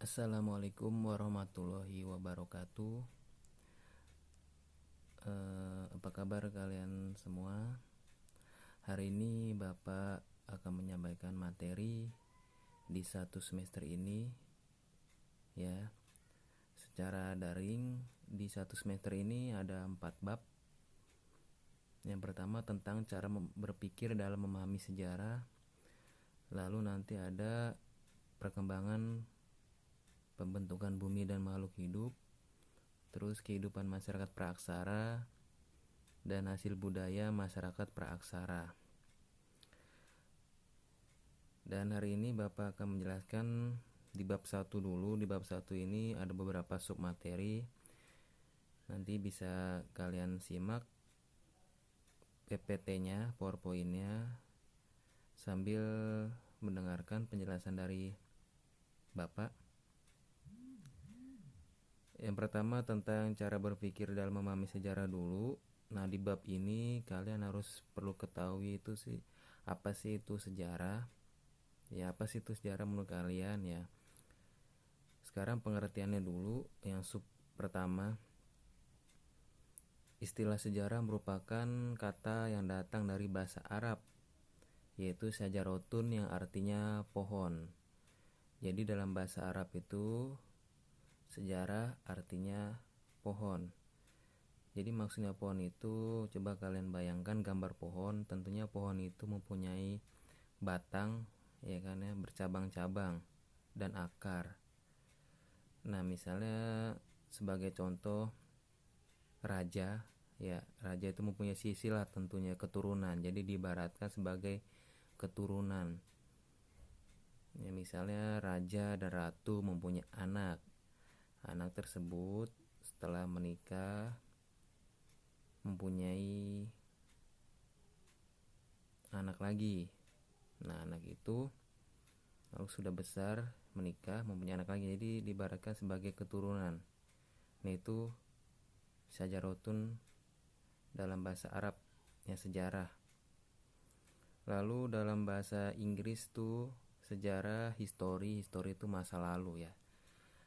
Assalamualaikum warahmatullahi wabarakatuh. Apa kabar kalian semua? Hari ini Bapak akan menyampaikan materi di satu semester ini, ya, secara daring. Di satu semester ini ada 4 bab. Yang pertama tentang cara berpikir dalam memahami sejarah. Lalu nanti ada perkembangan pembentukan bumi dan makhluk hidup, terus kehidupan masyarakat praaksara, dan hasil budaya masyarakat praaksara. Dan hari ini Bapak akan menjelaskan di bab 1 dulu. Di bab 1 ini ada beberapa submateri. Nanti bisa kalian simak PPT-nya, PowerPoint-nya, sambil mendengarkan penjelasan dari Bapak. Yang pertama tentang cara berpikir dalam memahami sejarah dulu. Nah, di bab ini kalian harus perlu ketahui itu sih, apa sih itu sejarah? Ya, apa sih itu sejarah menurut kalian ya? Sekarang pengertiannya dulu. Yang sub pertama, istilah sejarah merupakan kata yang datang dari bahasa Arab, yaitu syajarotun, yang artinya pohon. Jadi dalam bahasa Arab itu sejarah artinya pohon. Jadi maksudnya pohon itu, coba kalian bayangkan gambar pohon. Tentunya pohon itu mempunyai batang, ya kan ya, bercabang-cabang dan akar. Nah, misalnya sebagai contoh raja, ya, raja itu mempunyai silsilah, tentunya keturunan. Jadi diibaratkan sebagai keturunan. Ya, misalnya raja dan ratu mempunyai anak. Anak tersebut setelah menikah mempunyai anak lagi. Nah, anak itu lalu sudah besar, menikah, mempunyai anak lagi. Jadi diibaratkan sebagai keturunan. Nah, itu syajarotun dalam bahasa Arab, ya, sejarah. Lalu dalam bahasa Inggris tuh sejarah, history itu masa lalu, ya.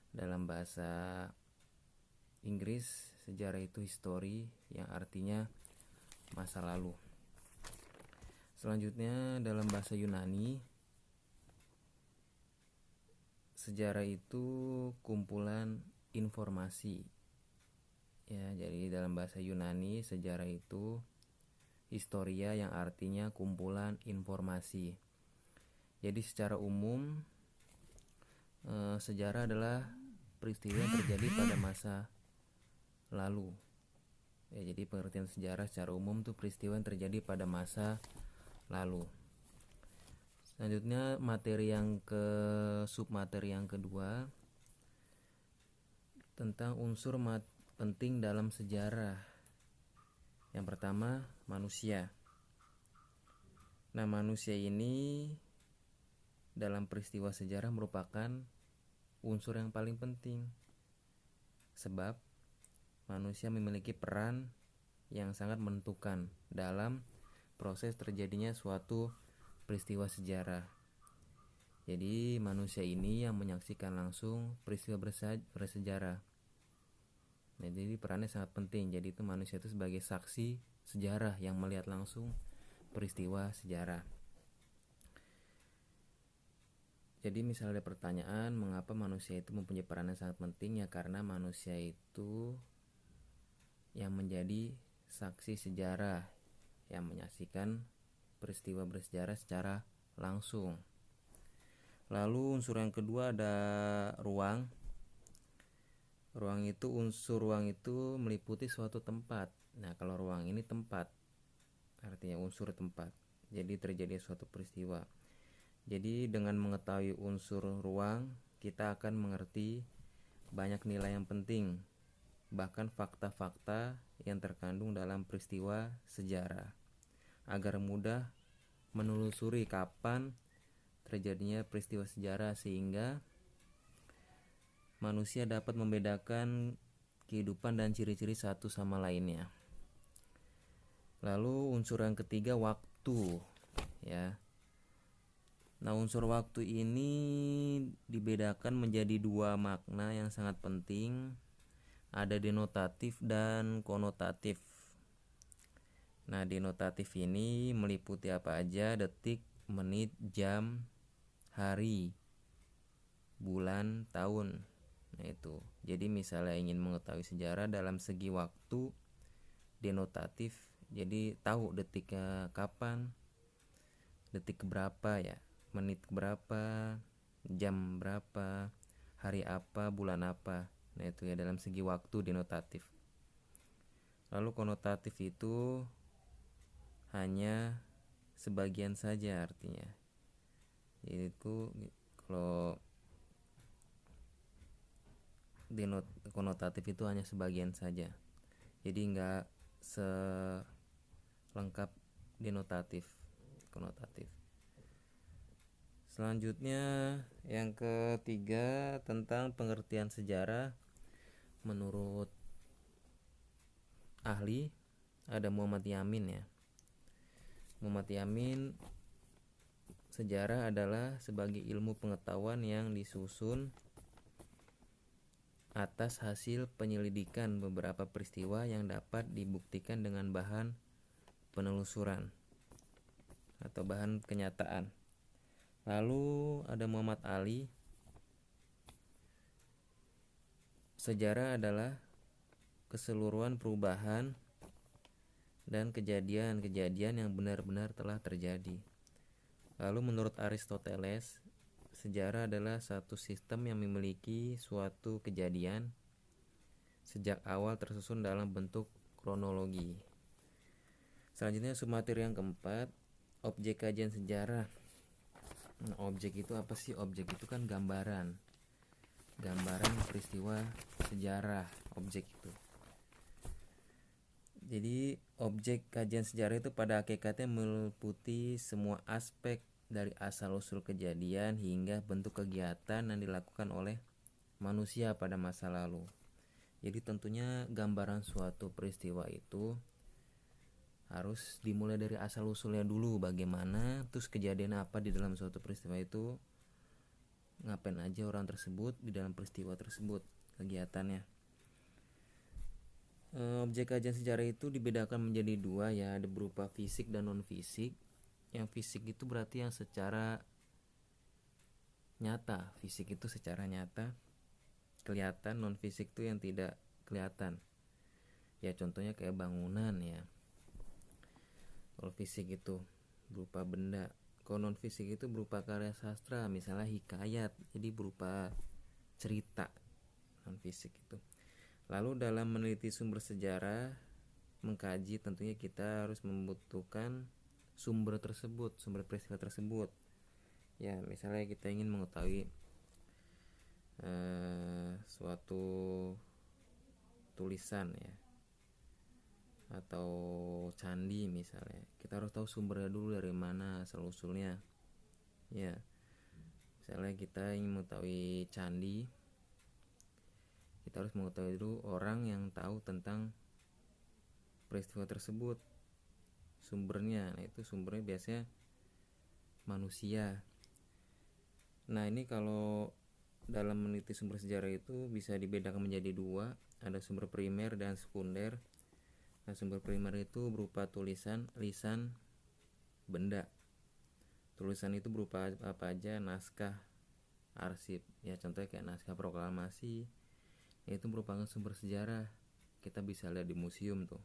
Dalam bahasa Inggris sejarah itu history, yang artinya masa lalu. Selanjutnya dalam bahasa Yunani, sejarah itu kumpulan informasi. Ya, jadi dalam bahasa Yunani sejarah itu historia, yang artinya kumpulan informasi. Jadi secara umum sejarah adalah peristiwa yang terjadi pada masa lalu. Ya, jadi pengertian sejarah secara umum itu peristiwa yang terjadi pada masa lalu. Selanjutnya materi yang submateri yang kedua tentang unsur penting dalam sejarah. Yang pertama, manusia. Nah, manusia ini dalam peristiwa sejarah merupakan unsur yang paling penting, sebab manusia memiliki peran yang sangat menentukan dalam proses terjadinya suatu peristiwa sejarah. Jadi manusia ini yang menyaksikan langsung peristiwa bersejarah. Nah, jadi perannya sangat penting. Jadi itu manusia itu sebagai saksi sejarah yang melihat langsung peristiwa sejarah. Jadi misalnya ada pertanyaan, mengapa manusia itu mempunyai peran yang sangat penting? Ya karena manusia itu yang menjadi saksi sejarah, yang menyaksikan peristiwa bersejarah secara langsung. Lalu unsur yang kedua ada ruang. Unsur ruang itu meliputi suatu tempat. Nah, kalau ruang ini tempat, artinya unsur tempat. Jadi terjadi suatu peristiwa. Jadi dengan mengetahui unsur ruang, kita akan mengerti banyak nilai yang penting, bahkan fakta-fakta yang terkandung dalam peristiwa sejarah, agar mudah menelusuri kapan terjadinya peristiwa sejarah, sehingga manusia dapat membedakan kehidupan dan ciri-ciri satu sama lainnya. Lalu unsur yang ketiga, waktu, ya. Nah, unsur waktu ini dibedakan menjadi dua makna yang sangat penting, ada denotatif dan konotatif. Nah, denotatif ini meliputi apa aja? Detik, menit, jam, hari, bulan, tahun. Nah, itu. Jadi misalnya ingin mengetahui sejarah dalam segi waktu, denotatif, jadi tahu detiknya kapan, detik berapa ya, menit berapa, jam berapa, hari apa, bulan apa. Nah, itu ya dalam segi waktu denotatif. Lalu konotatif itu hanya sebagian saja artinya. Yaitu kalau konotatif itu hanya sebagian saja. Jadi enggak selengkap denotatif, konotatif. Selanjutnya yang ketiga tentang pengertian sejarah. Menurut ahli ada Muhammad Yamin ya. Muhammad Yamin, sejarah adalah sebagai ilmu pengetahuan yang disusun atas hasil penyelidikan beberapa peristiwa yang dapat dibuktikan dengan bahan penelusuran atau bahan kenyataan. Lalu ada Muhammad Ali, sejarah adalah keseluruhan perubahan dan kejadian-kejadian yang benar-benar telah terjadi. Lalu menurut Aristoteles, sejarah adalah satu sistem yang memiliki suatu kejadian sejak awal tersusun dalam bentuk kronologi. Selanjutnya submateri yang keempat, objek kajian sejarah. Nah, objek itu apa sih? Objek itu kan gambaran peristiwa sejarah, objek itu. Jadi objek kajian sejarah itu pada hakikatnya meliputi semua aspek dari asal usul kejadian hingga bentuk kegiatan yang dilakukan oleh manusia pada masa lalu. Jadi tentunya gambaran suatu peristiwa itu harus dimulai dari asal usulnya dulu, bagaimana, terus kejadian apa di dalam suatu peristiwa itu, ngapain aja orang tersebut di dalam peristiwa tersebut, kegiatannya. Objek kajian sejarah itu dibedakan menjadi dua ya, ada berupa fisik dan non fisik. Yang fisik itu berarti yang secara nyata, fisik itu secara nyata kelihatan, non fisik itu yang tidak kelihatan. Ya contohnya kayak bangunan ya. Kalau fisik itu berupa benda, kalau non fisik itu berupa karya sastra, misalnya hikayat, jadi berupa cerita, non fisik itu. Lalu dalam meneliti sumber sejarah, mengkaji, tentunya kita harus membutuhkan sumber tersebut, sumber peristiwa tersebut. Ya, misalnya kita ingin mengetahui suatu tulisan ya, atau candi misalnya, kita harus tahu sumbernya dulu, dari mana asal usulnya ya. Misalnya kita ingin mengetahui candi, kita harus mengetahui dulu orang yang tahu tentang peristiwa tersebut, sumbernya. Nah, itu sumbernya biasanya manusia. Nah, ini kalau dalam meneliti sumber sejarah itu bisa dibedakan menjadi dua, ada sumber primer dan sekunder. Nah, sumber primer itu berupa tulisan, lisan, benda. Tulisan itu berupa apa aja? Naskah, arsip. Ya contohnya kayak naskah proklamasi. Itu merupakan sumber sejarah. Kita bisa lihat di museum tuh.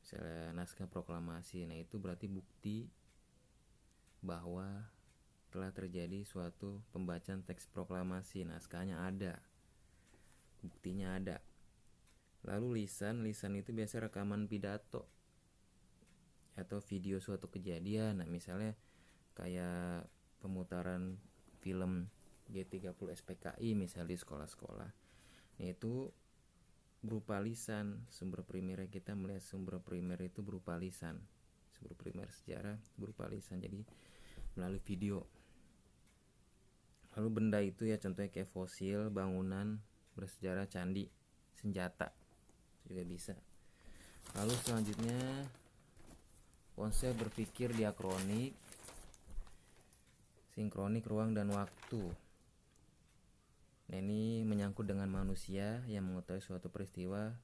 Misalnya naskah proklamasi. Nah, itu berarti bukti bahwa telah terjadi suatu pembacaan teks proklamasi. Naskahnya ada, buktinya ada. Lalu lisan itu biasa rekaman pidato atau video suatu kejadian. Nah, misalnya kayak pemutaran film G30 SPKI misalnya di sekolah-sekolah. Nah, itu berupa lisan. Sumber primernya, kita melihat sumber primer itu berupa lisan. Sumber primer sejarah berupa lisan, jadi melalui video. Lalu benda itu ya contohnya kayak fosil, bangunan bersejarah, candi, senjata juga bisa. Lalu selanjutnya konsep berpikir diakronik. Sinkronik ruang dan waktu. Nah, ini menyangkut dengan manusia yang mengetahui suatu peristiwa.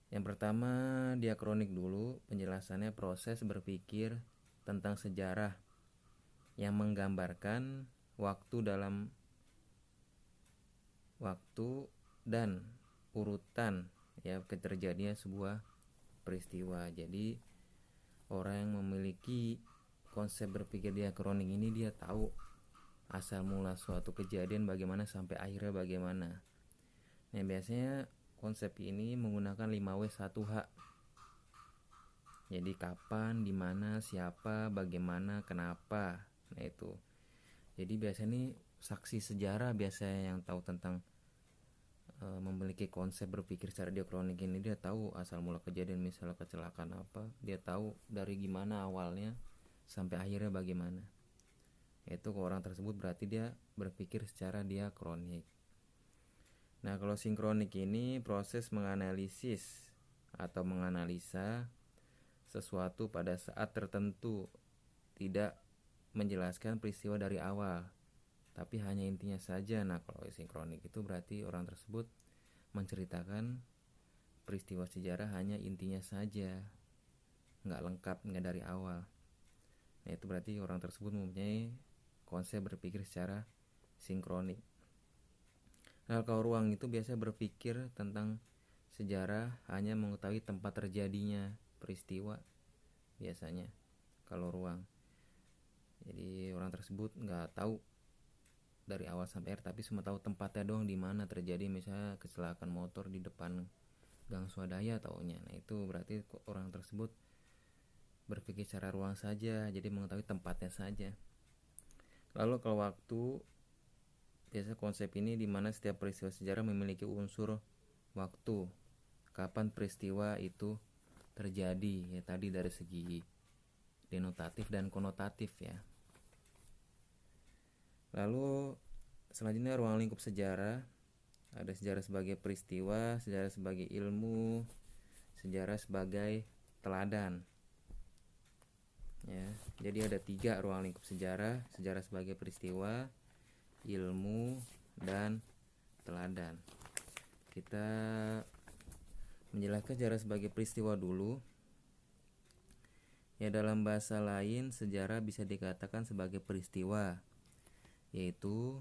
Yang pertama, diakronik dulu. Penjelasannya proses berpikir tentang sejarah yang menggambarkan waktu dalam waktu dan urutan ya terjadinya sebuah peristiwa. Jadi orang yang memiliki konsep berpikir diakronik ini dia tahu asal mula suatu kejadian bagaimana sampai akhirnya bagaimana. Nah, biasanya konsep ini menggunakan 5W1H. Jadi kapan, di mana, siapa, bagaimana, kenapa. Nah, itu. Jadi biasanya ini saksi sejarah biasanya yang tahu tentang memiliki konsep berpikir secara diakronik ini. Dia tahu asal mula kejadian, misalnya kecelakaan apa, dia tahu dari gimana awalnya sampai akhirnya bagaimana. Itu ke orang tersebut berarti dia berpikir secara diakronik. Nah, kalau sinkronik ini proses menganalisis atau menganalisa sesuatu pada saat tertentu, tidak menjelaskan peristiwa dari awal, tapi hanya intinya saja. Nah, kalau sinkronik itu berarti orang tersebut menceritakan peristiwa sejarah hanya intinya saja, nggak lengkap, nggak dari awal. Nah, itu berarti orang tersebut mempunyai konsep berpikir secara sinkronik. Nah, kalau ruang itu biasanya berpikir tentang sejarah hanya mengetahui tempat terjadinya peristiwa biasanya kalau ruang. Jadi orang tersebut nggak tahu dari awal sampai akhir, tapi cuma tahu tempatnya doang, di mana terjadi misalnya kecelakaan motor di depan Gang Swadaya taunya. Nah, itu berarti orang tersebut berpikir secara ruang saja, jadi mengetahui tempatnya saja. Lalu kalau waktu, biasa konsep ini di mana setiap peristiwa sejarah memiliki unsur waktu, kapan peristiwa itu terjadi, ya tadi dari segi denotatif dan konotatif ya. Lalu selanjutnya ruang lingkup sejarah. Ada sejarah sebagai peristiwa, sejarah sebagai ilmu, sejarah sebagai teladan. Ya, jadi ada 3 ruang lingkup sejarah: sejarah sebagai peristiwa, ilmu, dan teladan. Kita menjelaskan sejarah sebagai peristiwa dulu. Ya, dalam bahasa lain sejarah bisa dikatakan sebagai peristiwa, yaitu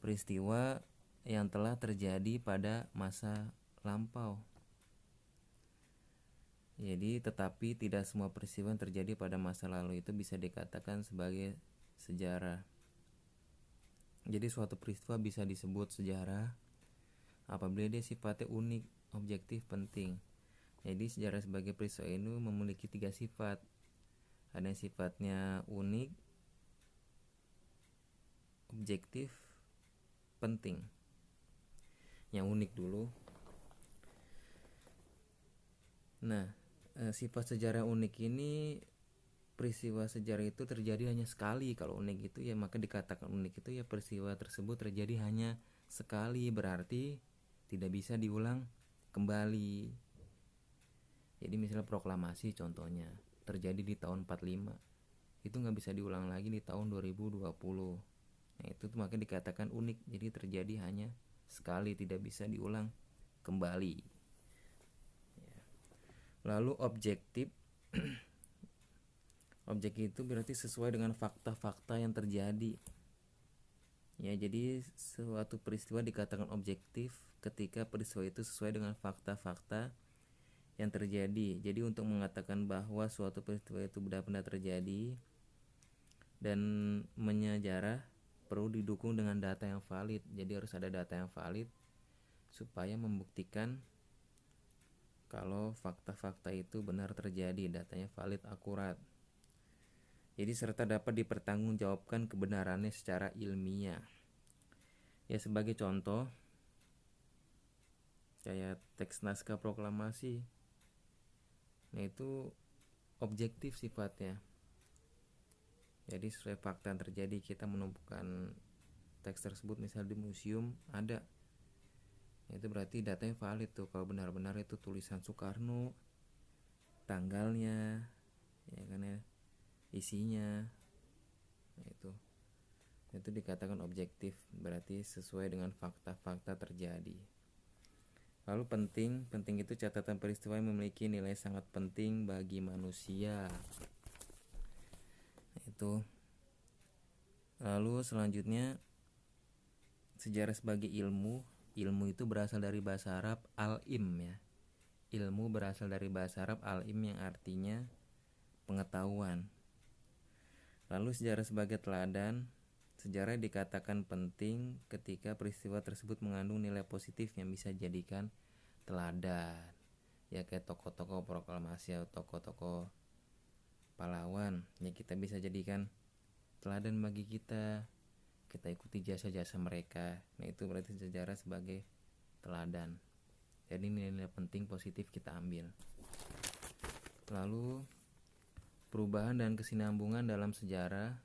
peristiwa yang telah terjadi pada masa lampau. Jadi tetapi tidak semua peristiwa yang terjadi pada masa lalu itu bisa dikatakan sebagai sejarah. Jadi suatu peristiwa bisa disebut sejarah apabila dia sifatnya unik, objektif, penting. Jadi sejarah sebagai peristiwa ini memiliki 3 sifat. Ada yang sifatnya unik, objektif, penting. Yang unik dulu. Nah, sifat sejarah unik ini, peristiwa sejarah itu terjadi hanya sekali. Kalau unik itu ya maka dikatakan unik itu ya peristiwa tersebut terjadi hanya sekali, berarti tidak bisa diulang kembali. Jadi misalnya proklamasi contohnya terjadi di tahun 45, itu nggak bisa diulang lagi di tahun 2020. Nah, itu maka dikatakan unik. Jadi terjadi hanya sekali, tidak bisa diulang kembali. Lalu objektif. Objek itu berarti sesuai dengan fakta-fakta yang terjadi. Ya, jadi suatu peristiwa dikatakan objektif ketika peristiwa itu sesuai dengan fakta-fakta yang terjadi. Jadi untuk mengatakan bahwa suatu peristiwa itu benar-benar terjadi dan menyejarah perlu didukung dengan data yang valid. Jadi harus ada data yang valid supaya membuktikan kalau fakta-fakta itu benar terjadi, datanya valid, akurat. Jadi serta dapat dipertanggungjawabkan kebenarannya secara ilmiah. Ya, sebagai contoh kayak teks naskah proklamasi. Nah, itu objektif sifatnya. Jadi sesuai fakta yang terjadi, kita menemukan teks tersebut misal di museum ada. Itu berarti datanya valid tuh, kalau benar-benar itu tulisan Soekarno, tanggalnya, ya kan ya, isinya, Nah, itu dikatakan objektif, berarti sesuai dengan fakta-fakta terjadi. Lalu penting itu catatan peristiwa yang memiliki nilai sangat penting bagi manusia. Itu. Lalu selanjutnya, sejarah sebagai ilmu. Ilmu itu berasal dari bahasa Arab al-im ya. Ilmu berasal dari bahasa Arab al-im yang artinya pengetahuan. Lalu sejarah sebagai teladan. Sejarah dikatakan penting ketika peristiwa tersebut mengandung nilai positif yang bisa dijadikan teladan. Ya kayak tokoh-tokoh proklamasi atau tokoh-tokoh pahlawan, ya kita bisa jadikan teladan bagi kita ikuti jasa-jasa mereka. Nah itu berarti sejarah sebagai teladan. Jadi nilai-nilai penting positif kita ambil. Lalu perubahan dan kesinambungan dalam sejarah.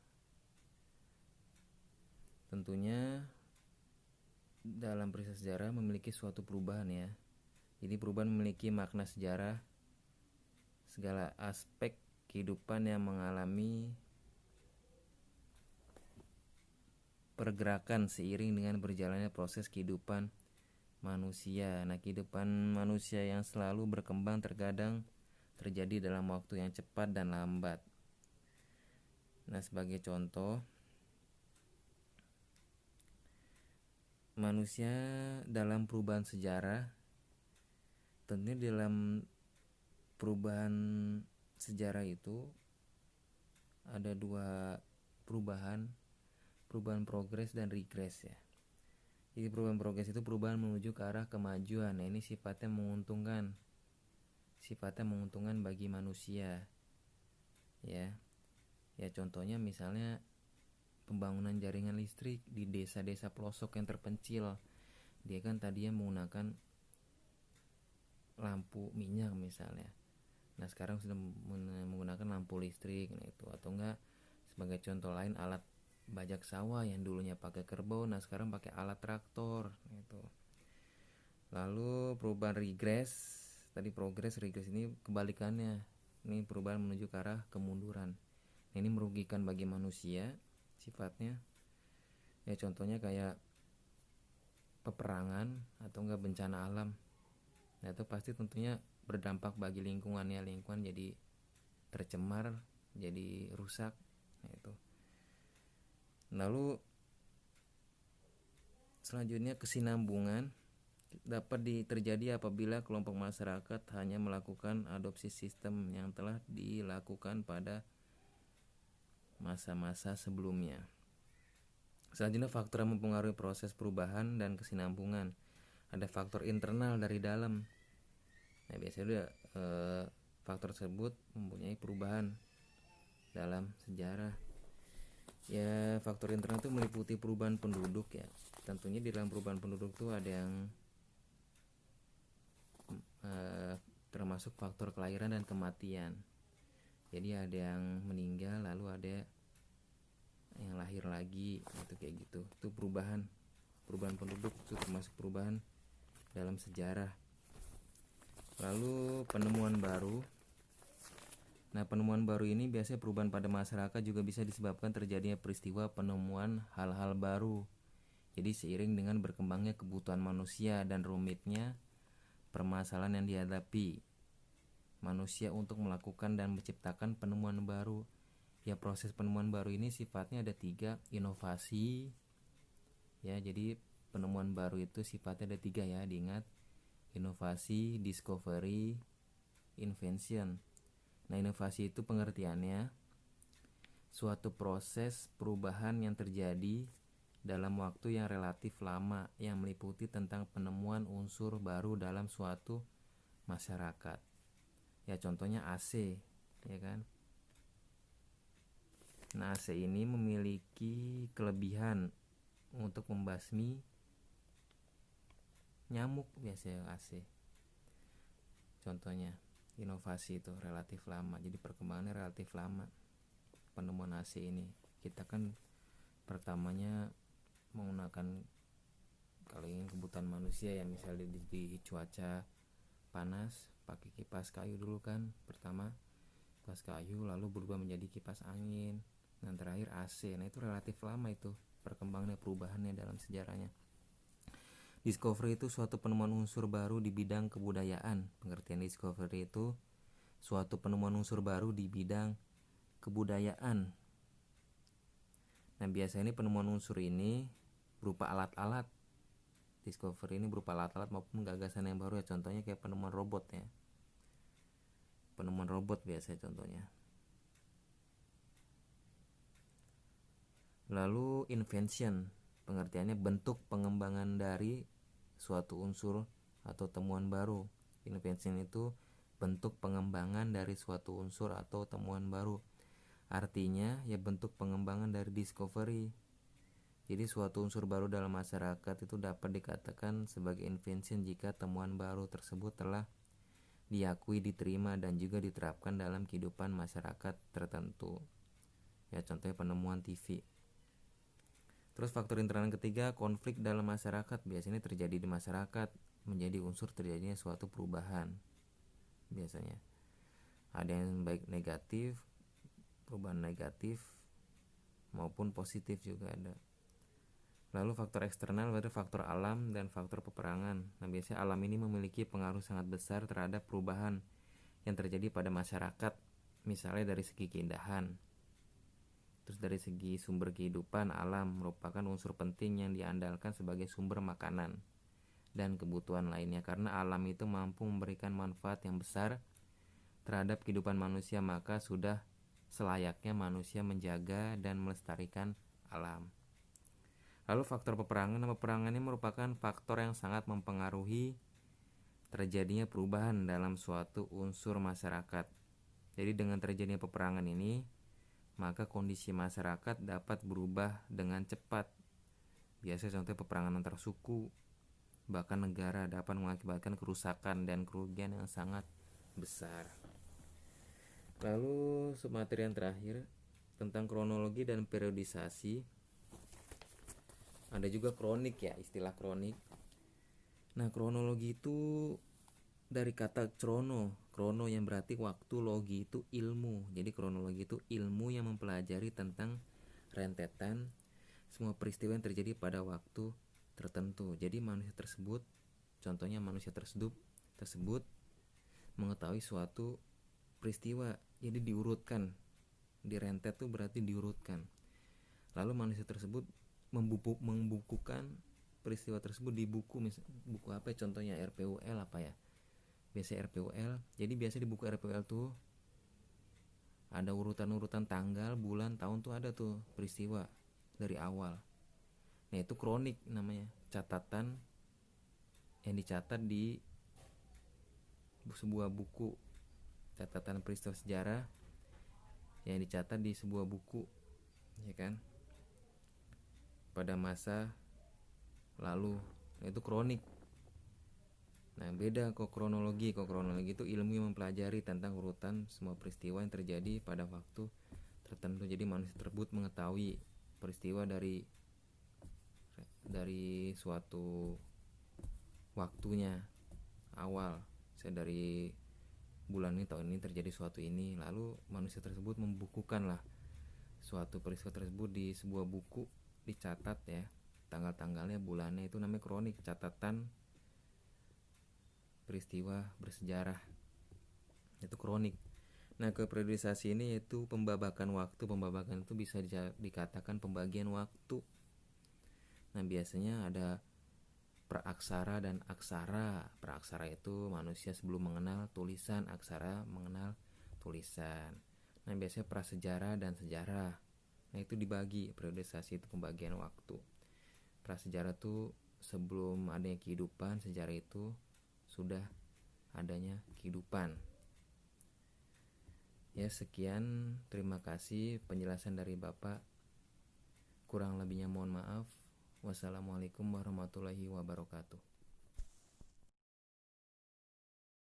Tentunya dalam peristiwa sejarah memiliki suatu perubahan ya. Jadi perubahan memiliki makna sejarah. Segala aspek kehidupan yang mengalami pergerakan seiring dengan berjalannya proses kehidupan manusia. Nah, kehidupan manusia yang selalu berkembang terkadang terjadi dalam waktu yang cepat dan lambat. Nah, sebagai contoh, manusia dalam perubahan sejarah, tentunya dalam perubahan sejarah itu ada dua perubahan progres dan regres ya. Jadi perubahan progres itu perubahan menuju ke arah kemajuan. Nah, ini sifatnya menguntungkan bagi manusia ya. Ya contohnya misalnya pembangunan jaringan listrik di desa-desa pelosok yang terpencil. Dia kan tadinya menggunakan lampu minyak misalnya. Nah, sekarang sudah menggunakan lampu listrik. Nah, itu atau enggak sebagai contoh lain alat bajak sawah yang dulunya pakai kerbau, nah sekarang pakai alat traktor gitu. Lalu perubahan regres, tadi progres, regres ini kebalikannya. Ini perubahan menuju ke arah kemunduran. Nah, ini merugikan bagi manusia sifatnya. Ya contohnya kayak peperangan atau enggak bencana alam. Nah, itu pasti tentunya berdampak bagi lingkungannya. Lingkungan jadi tercemar, jadi rusak. Nah, itu. Lalu selanjutnya kesinambungan dapat terjadi apabila kelompok masyarakat hanya melakukan adopsi sistem yang telah dilakukan pada masa-masa sebelumnya. Selanjutnya faktor yang mempengaruhi proses perubahan dan kesinambungan. Ada faktor internal dari dalam. Nah, biasanya faktor tersebut mempunyai perubahan dalam sejarah. Ya, faktor internal itu meliputi perubahan penduduk ya. Tentunya di dalam perubahan penduduk itu ada yang termasuk faktor kelahiran dan kematian. Jadi ada yang meninggal lalu ada yang lahir lagi, itu kayak gitu. Itu perubahan penduduk itu termasuk perubahan dalam sejarah. Lalu penemuan baru. Nah, penemuan baru ini biasanya perubahan pada masyarakat juga bisa disebabkan terjadinya peristiwa penemuan hal-hal baru. Jadi seiring dengan berkembangnya kebutuhan manusia dan rumitnya permasalahan yang dihadapi manusia untuk melakukan dan menciptakan penemuan baru. Ya, proses penemuan baru ini sifatnya ada 3, inovasi. Ya, jadi penemuan baru itu sifatnya ada 3 ya, diingat. Inovasi, discovery, invention. Nah, inovasi itu pengertiannya suatu proses perubahan yang terjadi dalam waktu yang relatif lama yang meliputi tentang penemuan unsur baru dalam suatu masyarakat. Ya contohnya AC, ya kan? Nah, AC ini memiliki kelebihan untuk membasmi nyamuk biasanya AC. Contohnya inovasi itu relatif lama, jadi perkembangannya relatif lama penemuan AC ini. Kita kan pertamanya menggunakan, kalau ingin kebutuhan manusia ya misalnya di cuaca panas pakai kipas kayu dulu kan, pertama kipas kayu lalu berubah menjadi kipas angin. Dan terakhir AC. Nah itu relatif lama itu perkembangannya, perubahannya dalam sejarahnya. Discovery itu suatu penemuan unsur baru di bidang kebudayaan. Pengertian discovery itu suatu penemuan unsur baru di bidang kebudayaan. Nah biasanya penemuan unsur ini berupa alat-alat. Discovery ini berupa alat-alat maupun gagasan yang baru ya. Contohnya kayak penemuan robot ya. Penemuan robot biasanya contohnya. Lalu invention, pengertiannya bentuk pengembangan dari suatu unsur atau temuan baru. Invention itu bentuk pengembangan dari suatu unsur atau temuan baru. Artinya ya bentuk pengembangan dari discovery. Jadi suatu unsur baru dalam masyarakat itu dapat dikatakan sebagai invention jika temuan baru tersebut telah diakui, diterima, dan juga diterapkan dalam kehidupan masyarakat tertentu. Ya contohnya penemuan TV. Terus faktor internal ketiga, konflik dalam masyarakat. Biasanya terjadi di masyarakat menjadi unsur terjadinya suatu perubahan. Biasanya ada yang baik negatif, perubahan negatif maupun positif juga ada. Lalu faktor eksternal berarti faktor alam dan faktor peperangan. Nah biasanya alam ini memiliki pengaruh sangat besar terhadap perubahan yang terjadi pada masyarakat. Misalnya dari segi keindahan. Terus dari segi sumber kehidupan, alam merupakan unsur penting yang diandalkan sebagai sumber makanan dan kebutuhan lainnya. Karena alam itu mampu memberikan manfaat yang besar terhadap kehidupan manusia, maka sudah selayaknya manusia menjaga dan melestarikan alam. Lalu faktor peperangan. Peperangan ini merupakan faktor yang sangat mempengaruhi terjadinya perubahan dalam suatu unsur masyarakat. Jadi dengan terjadinya peperangan ini, maka kondisi masyarakat dapat berubah dengan cepat. Biasanya contoh peperangan antar suku, bahkan negara dapat mengakibatkan kerusakan dan kerugian yang sangat besar. Lalu submateri yang terakhir tentang kronologi dan periodisasi. Ada juga kronik ya, istilah kronik. Nah kronologi itu dari kata krono yang berarti waktu, logi itu ilmu. Jadi kronologi itu ilmu yang mempelajari tentang rentetan semua peristiwa yang terjadi pada waktu tertentu. Jadi manusia tersebut, contohnya manusia tersebut mengetahui suatu peristiwa, jadi diurutkan. Direntet tuh berarti diurutkan. Lalu manusia tersebut membukukan peristiwa tersebut di buku, buku apa ya? Contohnya RPUL apa ya? Biasa RPUL. Jadi biasa di buku RPUL tuh ada urutan-urutan tanggal, bulan, tahun tuh ada tuh peristiwa dari awal. Nah itu kronik namanya, catatan yang dicatat di sebuah buku, catatan peristiwa sejarah yang dicatat di sebuah buku, ya kan, pada masa lalu. Nah, itu kronik. Nah beda kok kronologi. Kok kronologi itu ilmu yang mempelajari tentang urutan semua peristiwa yang terjadi pada waktu tertentu. Jadi manusia tersebut mengetahui peristiwa dari suatu waktunya awal. Saya dari bulan ini, tahun ini terjadi suatu ini. Lalu manusia tersebut membukukan lah suatu peristiwa tersebut di sebuah buku, dicatat ya, tanggal-tanggalnya, bulannya. Itu namanya kronik, catatan peristiwa bersejarah, itu kronik. Nah keperiodisasi ini yaitu pembabakan waktu. Pembabakan itu bisa dikatakan pembagian waktu. Nah biasanya ada praaksara dan aksara. Praaksara itu manusia sebelum mengenal tulisan, aksara mengenal tulisan. Nah biasanya prasejarah dan sejarah. Nah itu dibagi, periodisasi itu pembagian waktu. Prasejarah itu sebelum adanya kehidupan, sejarah itu sudah adanya kehidupan. Ya sekian, terima kasih penjelasan dari Bapak. Kurang lebihnya mohon maaf. Wassalamualaikum warahmatullahi wabarakatuh.